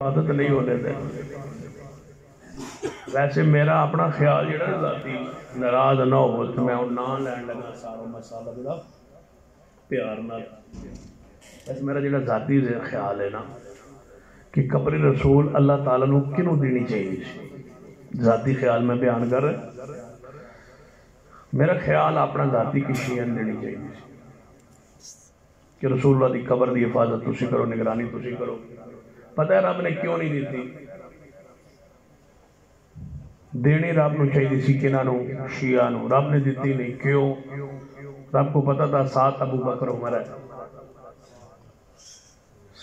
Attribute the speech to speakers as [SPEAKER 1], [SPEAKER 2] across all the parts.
[SPEAKER 1] عادت نہیں ہونے دیں۔ ویسے میرا اپنا خیال جڑا ذاتی ناراض نہ ہو تو میں نام لین لگا سارا مسئلہ جڑا پیار نہ، بس میرا جڑا ذاتی خیال ہے نا کہ قبر رسول اللہ تعالیٰ نے کنوں دینی چاہیے، ذاتی خیال میں بیان کر رہا، میرا خیال اپنا ذاتی کسی دینی چاہیے کہ رسول اللہ دی قبر دی حفاظت تسی کرو، نگرانی تسی کرو۔ پتہ ہے رب نے کیوں نہیں دیتی؟ دینی رب نو چاہیے سی کنہاں نو؟ شیعہ نو۔ رب نے دیتی نہیں، کیوں؟ رب کو پتہ تھا ساتھ ابو بکر عمر ہے۔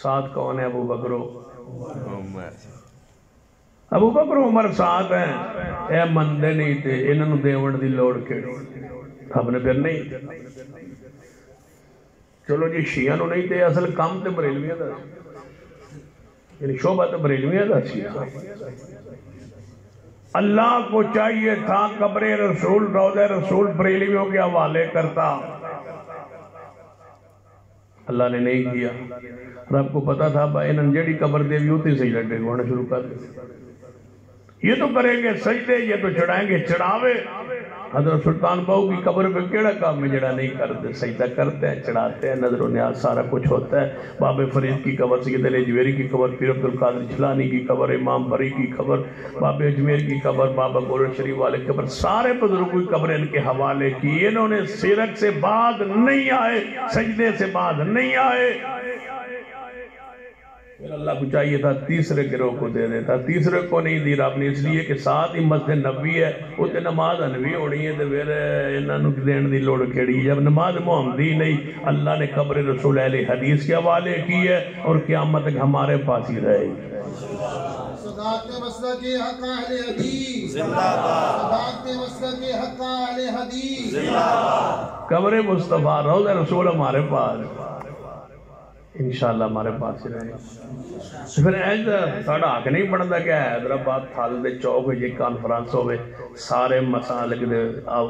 [SPEAKER 1] ساتھ کون ہے؟ ابو بکر عمر۔ ابو بکر عمر ساتھ ہیں، اے مندے نہیں تھے، انہاں نو دیون دی لوڑ کیڑی؟ رب نے پھر نہیں۔ چلو جی شیعہ نو نہیں تے، اصل کام تے بریلویاں دا یعنی شعبہ تے بریلویاں دا سی۔ اللہ کو چاہیے تھا قبر رسول روضہ رسول بریلویوں کے حوالے کرتا، اللہ نے نہیں کیا۔ رب کو پتا تھا انہوں نے جیڑی قبر دے ویوتی سجدہ ڈگوانا شروع کر دے، یہ تو کریں گے سجدے، یہ تو چڑھائیں گے چڑھاوے۔ حضرت سلطان بہو کی قبر پہ کیڑا کام میں جڑا نہیں کرتے، سجدہ کرتے ہیں، چڑھاتے ہیں، نظر و نیاز سارا کچھ ہوتا ہے۔ بابا فرید کی قبر، سید علی اجمیری کی قبر، پیر عبدالقادر جیلانی کی قبر، امام بری کی قبر، بابا اجمیر کی قبر، بابا گولڑ شریف والے کی قبر، سارے بزرگوں کی قبر ان کے حوالے کی۔ انہوں نے سیرت سے بعد نہیں آئے، سجدے سے بعد نہیں آئے۔ پھر اللہ کو چاہیے تھا تیسرے گروہ کو دے دیتا، تیسرے کو نہیں دی رب نے، اس لیے کہ ساتھ ہی مسجد نبوی ہے، اسے نماز انوی ہونی ہے، تو پھر انہاں نو دین دی لوڑ کیڑی؟ جب نماز محمدی نہیں، اللہ نے قبر رسول اہل حدیث کے حوالے کی ہے اور قیامت تک ہمارے پاس ہی رہے گی۔
[SPEAKER 2] صداقت مسلک حق اہل حدیث زندہ باد، صداقت مسلک حق اہل حدیث زندہ باد۔
[SPEAKER 1] قبر مصطفیٰ روضہ رسول ہمارے پاس انشاءاللہ ہمارے پاس ہی رہے گا۔ پھر ایج ساڑھا حق نہیں بڑھتا کہ حیدرآباد تھال دے چوک یہ کانفرانس ہوئے، سارے مسالک دے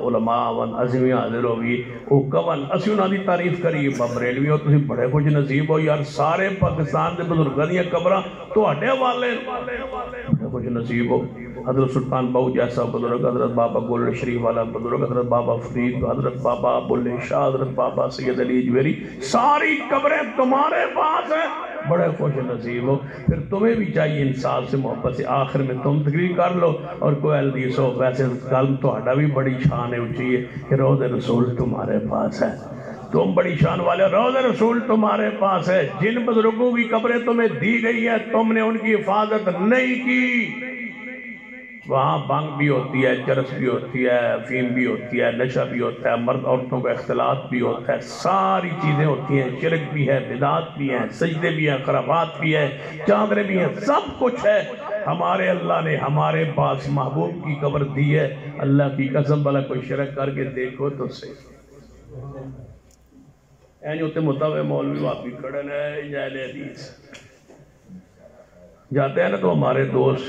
[SPEAKER 1] علماء آون، عظمی حاضر ہوئی، وہ کون اسی انہاں دی تعریف کری، بریلوی ہو تسی بڑے کچھ نصیب ہو یار، سارے پاکستان دے بزرگاں دیاں قبراں تواڈے والے بڑے کچھ نصیب ہو۔ حضرت سلطان بہو جیسا بزرگ، حضرت بابا گولڑ شریف والا بزرگ، حضرت بابا فرید، حضرت بابا ابواللہ شاہ، حضرت بابا سید علی اجمیری، ساری قبریں تمہارے پاس ہیں، بڑے خوش نصیب ہو۔ پھر تمہیں بھی چاہیے انصاف سے محبت سے آخر میں تم تقریر کر لو اور کوئی حدیث ہو، ویسے کل تو ہڈا بھی بڑی شان ہے اونچی ہے کہ روضہ رسول تمہارے پاس ہے، تم بڑی شان والے، روضہ رسول تمہارے پاس ہے۔ جن بزرگوں کی قبریں تمہیں دی گئی ہیں تم نے ان کی حفاظت نہیں کی، وہاں بھنگ بھی ہوتی ہے، چرس بھی ہوتی ہے، افیم بھی ہوتی ہے، نشہ بھی ہوتا ہے، مرد عورتوں کا اختلاط بھی ہوتا ہے، ساری چیزیں ہوتی ہیں، شرک بھی ہے، بدعات بھی ہیں، سجدے بھی ہیں، خرابات بھی ہیں، چاندرے بھی ہیں، سب کچھ ہے۔ ہمارے اللہ نے ہمارے پاس محبوب کی قبر دی ہے، اللہ کی قسم بلا کوئی شرک کر کے دیکھو تو صحیح۔ اینی ہوتے متوے مولوی واپی کھڑن ہے جائل حدیث جاتے ہیں نا، تو ہمارے دوست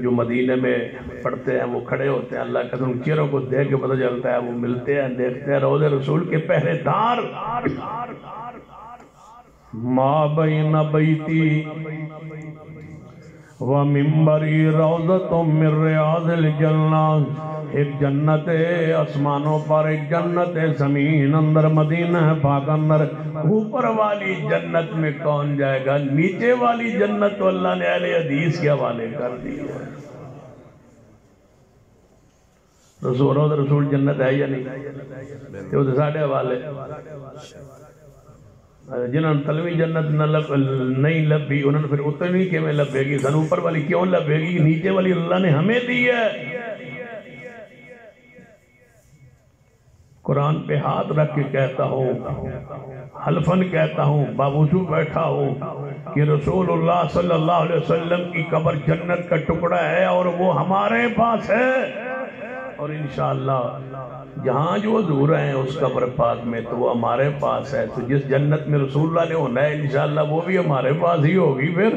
[SPEAKER 1] جو مدینے میں پڑھتے ہیں وہ کھڑے ہوتے ہیں، اللہ کا ان چہروں کو دیکھ کے پتہ چلتا ہے، وہ ملتے ہیں، دیکھتے ہیں روضہ رسول کے پہرے دار۔ ما بین بیتی و منبری روضۃ من ریاض الجنہ، ایک جنت آسمانوں پر، ایک جنت زمین اندر، مدینہ پاک اندر۔ اوپر والی جنت میں کون جائے گا؟ نیچے والی جنت تو اللہ نے اہل حدیث کے حوالے کر دی ہے۔ روضہ رسول جنت ہے یا نہیں؟ تو ساڑھے حوالے جنہوں نے تلوی جنت نہیں لبھی انہوں نے پھر اتنی کیوں لبے گی؟ سن اوپر والی کیوں لبے گی؟ نیچے والی اللہ نے ہمیں دی ہے۔ قرآن پہ ہاتھ رکھ کے کہتا ہوں، حلفاً کہتا ہوں، باوضو بیٹھا ہوں کہ رسول اللہ صلی اللہ علیہ وسلم کی قبر جنت کا ٹکڑا ہے اور وہ ہمارے پاس ہے، اور انشاءاللہ جہاں جو حضور ہیں اس قبر پاک میں تو وہ ہمارے پاس ہے، تو جس جنت میں رسول اللہ نے ہونا ہے انشاءاللہ وہ بھی ہمارے پاس ہی ہوگی۔ پھر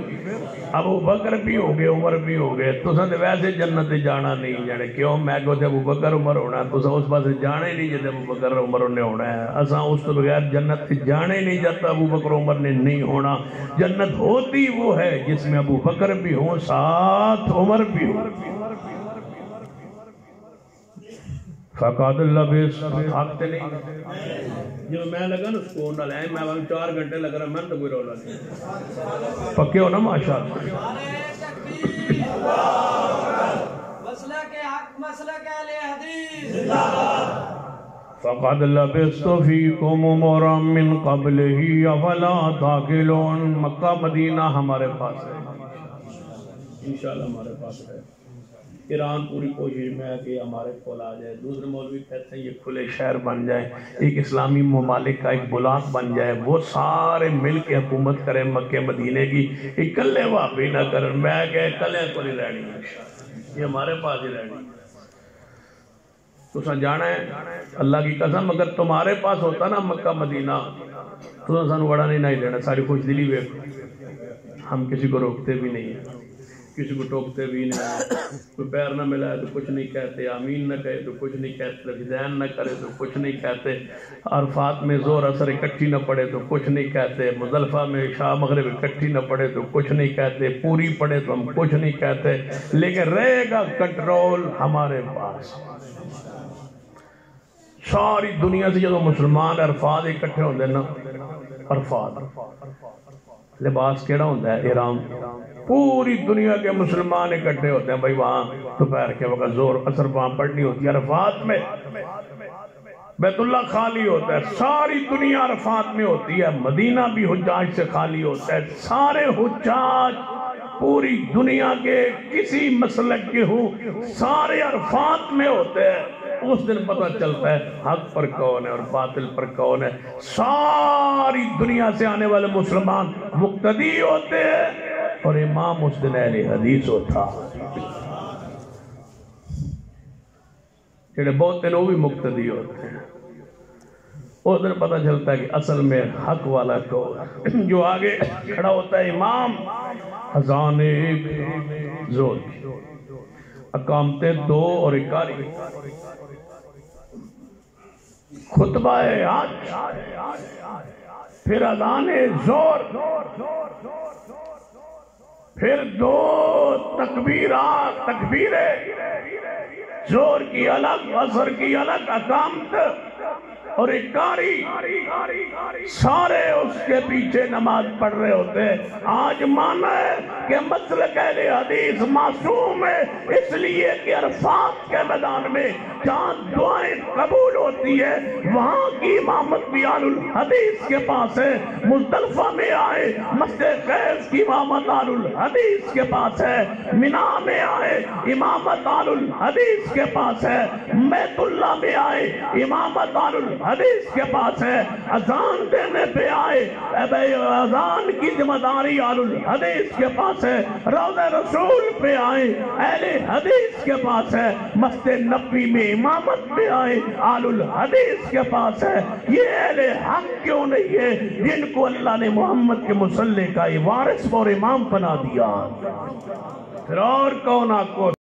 [SPEAKER 1] ابو بکر بھی ہو گئے، عمر بھی ہو گئے، تو سن ویسے جنت جانا نہیں جانے کیوں میں کو تے ابو بکر عمر ہونا، تو سن اس پاس جانے نہیں جاتے ابو بکر عمر نے ہونا ہے، اساں اس تو بغیر جنت جانے نہیں جاتا ابو بکر عمر نے نہیں ہونا۔ جنت ہوتی وہ ہے جس میں ابو بکر بھی ہوں ساتھ عمر بھی ہوں۔ فقاد اللہ بیس آگتے نہیں جو میں لگا نا سکون نہ لائیں میں 4 گھنٹے لگ رہا میں تو کوئی رولا نہیں پکے ہو نا ماشاءاللہ۔
[SPEAKER 3] مسلک حق مسلک اہل حدیث
[SPEAKER 1] فقد لبثت فیکم عمرا من قبلہ افلا تعقلون۔ مکہ مدینہ ہمارے پاس ہے انشاءاللہ ہمارے پاس ہے۔ ایران پوری کوشش میں ہے کہ ہمارے کول آ جائے، دوسرے مولوی کہتے ہیں یہ کھلے شہر بن جائے، ایک اسلامی ممالک کا ایک بلاک بن جائے، وہ سارے مل کے حکومت کریں مکہ مدینے کی، اکلے وابی نہ کریں۔ میں کہ اکلے کو نہیں رہنی یہ ہمارے پاس ہی رہنی۔ تو سن جانا ہے اللہ کی قسم اگر تمہارے پاس ہوتا نا مکہ مدینہ تو سن وڑا نہیں دینا، ساری خوش دلی وے ہم کسی کو روکتے بھی نہیں ہیں، کسی کو ٹوکتے بھی نہیں، کوئی پیر نہ ملا تو کچھ نہیں کہتے، آمین نہ کہے تو کچھ نہیں کہتے، رضین نہ کرے تو کچھ نہیں کہتے، عرفات میں زور اثر اکٹھی نہ پڑے تو کچھ نہیں کہتے، مزدلفہ میں عشاء مغرب اکٹھی نہ پڑے تو کچھ نہیں کہتے، پوری پڑے تو ہم کچھ نہیں کہتے، لیکن رہے گا کنٹرول ہمارے پاس۔ ساری دنیا سے جب مسلمان عرفات اکٹھے ہوندے نا، عرفات لباس کیڑا ہوندہ ہے احرام، پوری دنیا کے مسلمان اکٹھے ہوتے ہیں بھائی وہاں دوپہر کے وقت زور اثر وہاں پڑھنی ہوتی ہے، عرفات میں بیت اللہ خالی ہوتا ہے، ساری دنیا عرفات میں ہوتی ہے، مدینہ بھی حجاج سے خالی ہوتا ہے، سارے حجاج پوری دنیا کے کسی مسلک کے ہوں سارے عرفات میں ہوتے ہیں۔ اس دن پتہ چلتا ہے حق پر کون ہے اور باطل پر کون ہے، ساری دنیا سے آنے والے مسلمان مقتدی ہوتے ہیں اور امام اس دن اہل حدیث ہوتا، جڑے بہت دن وہ بھی مقتدی ہوتے ہیں۔ اس دن پتہ چلتا ہے کہ اصل میں حق والا کون، جو آگے کھڑا ہوتا ہے امام، اذان ایک زور کی، اقامتیں 2 اور اقاری، خطبہ حج، پھر اذان زور، پھر 2 تکبیرات، تکبیریں، زور کی الگ، عصر کی الگ، اقامت اور اقاری، سارے اس کے پیچھے نماز پڑھ رہے ہوتے ہیں۔ آج مانا ہے کہ مسلک اہل حدیث معصوم ہے، اس لیے کہ عرفات کے میدان میں جہاں دعائیں قبول ہوتی ہے وہاں کی امامت بھی آل الحدیث کے پاس ہے، مزدلفہ میں آئے مسجد خیز کی امامت آل الحدیث کے پاس ہے، منی میں آئے امامت آل الحدیث کے پاس ہے، بیت اللہ میں آئے امامت آل الحدیث کے پاس ہے، اذان دینے پہ آئے اذان کی ذمہ داری آل الحدیث کے پاس ہے، روضہ رسول پہ آئے اہل حدیث کے پاس ہے، مسجد نبوی میں امامت پہ آئے آل الحدیث کے پاس ہے۔ یہ اہل حق کیوں نہیں ہے جن کو اللہ نے محمد کے مصلی کا وارث اور امام بنا دیا؟ پھر اور کون آپ کو